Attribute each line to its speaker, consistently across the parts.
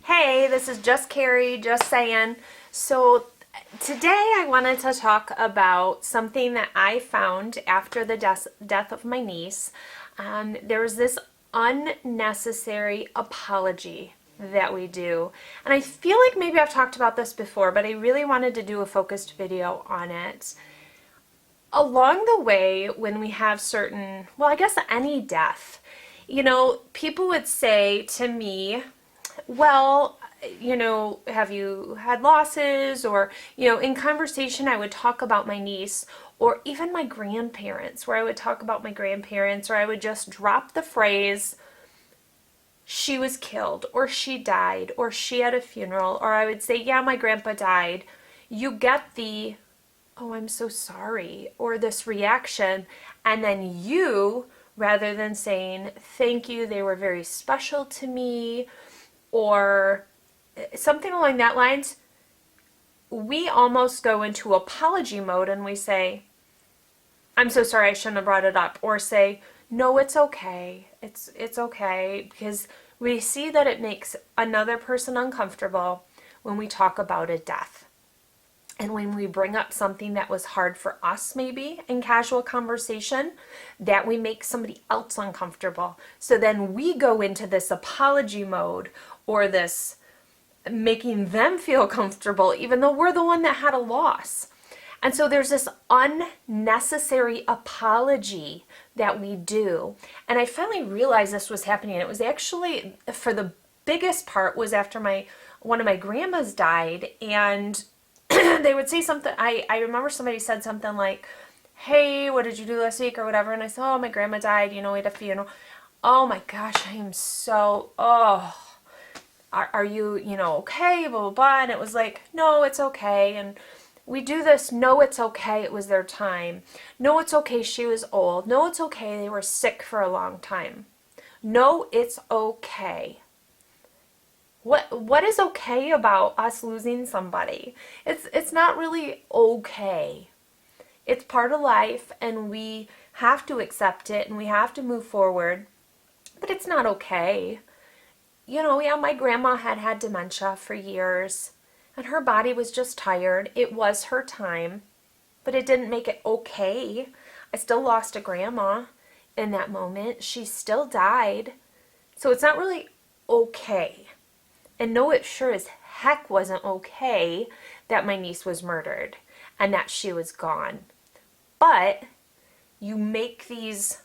Speaker 1: Hey, this is just Kari, just saying. So today I wanted to talk about something that I found after the death of my niece. There was this unnecessary apology that we do. And I feel like maybe I've talked about this before, but I really wanted to do a focused video on it. Along the way, when we have certain, well, I guess any death, people would say to me, well, have you had losses? Or, in conversation, I would talk about my niece or even my grandparents, where I would talk about my grandparents, or I would just drop the phrase, she was killed, or she died, or she had a funeral, or I would say, yeah, my grandpa died. You get the, oh, I'm so sorry, or this reaction, and then you, rather than saying, thank you, they were very special to me, or something along that lines, we almost go into apology mode and we say, I'm so sorry, I shouldn't have brought it up, or say, no, it's okay, it's okay, because we see that it makes another person uncomfortable when we talk about a death. And when we bring up something that was hard for us, maybe in casual conversation, that we make somebody else uncomfortable. So then we go into this apology mode, or this making them feel comfortable, even though we're the one that had a loss. And so there's this unnecessary apology that we do. And I finally realized this was happening. It was actually, for the biggest part, was after one of my grandmas died, and they would say something. I remember somebody said something like, hey, what did you do last week, or whatever, and I said, oh, my grandma died, we had a funeral. Oh my gosh, I am so, are you, okay, blah, blah, blah, and it was like, no, it's okay, and we do this, no, it's okay, it was their time, no, it's okay, she was old, no, it's okay, they were sick for a long time, no, it's okay. What is okay about us losing somebody? It's not really okay. It's part of life, and we have to accept it, and we have to move forward, but it's not okay. Yeah, my grandma had dementia for years, and her body was just tired. It was her time, but it didn't make it okay. I still lost a grandma in that moment. She still died. So it's not really okay. And no, it sure as heck wasn't okay that my niece was murdered and that she was gone. But you make these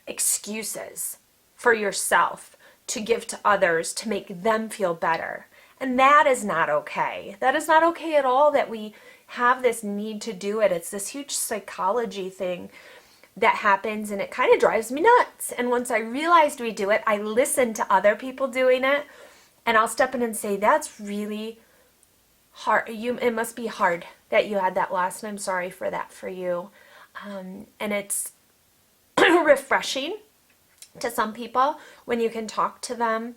Speaker 1: excuses for yourself to give to others to make them feel better. And that is not okay. That is not okay at all, that we have this need to do it. It's this huge psychology thing that happens, and it kind of drives me nuts. And once I realized we do it, I listened to other people doing it, and I'll step in and say, that's really hard. It must be hard that you had that loss, and I'm sorry for that for you. And it's refreshing to some people when you can talk to them,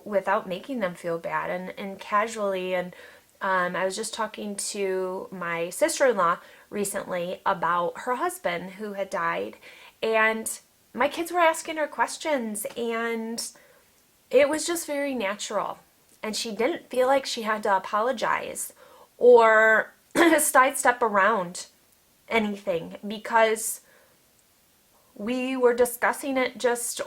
Speaker 1: without making them feel bad, and casually. And I was just talking to my sister-in-law recently about her husband who had died, and my kids were asking her questions, and it was just very natural, and she didn't feel like she had to apologize or sidestep around anything, because we were discussing it just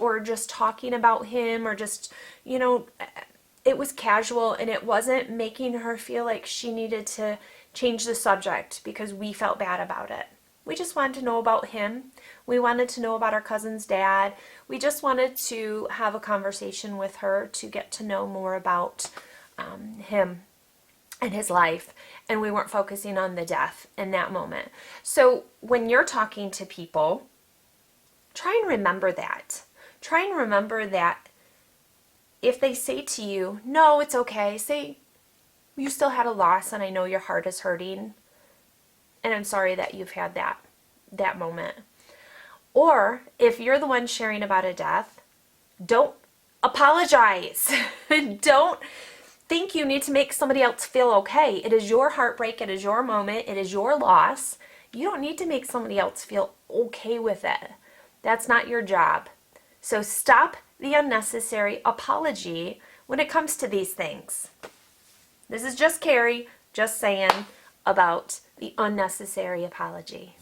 Speaker 1: talking about him, or just, it was casual, and it wasn't making her feel like she needed to change the subject because we felt bad about it. We just wanted to know about him. We wanted to know about our cousin's dad. We just wanted to have a conversation with her to get to know more about him and his life. And we weren't focusing on the death in that moment. So when you're talking to people, try and remember that. Try and remember that if they say to you, no, it's okay, say, you still had a loss, and I know your heart is hurting, and I'm sorry that you've had that moment. Or if you're the one sharing about a death, don't apologize. Don't think you need to make somebody else feel okay. It is your heartbreak. It is your moment. It is your loss. You don't need to make somebody else feel okay with it. That's not your job. So stop the unnecessary apology when it comes to these things. This is just Kari, just saying about the unnecessary apology.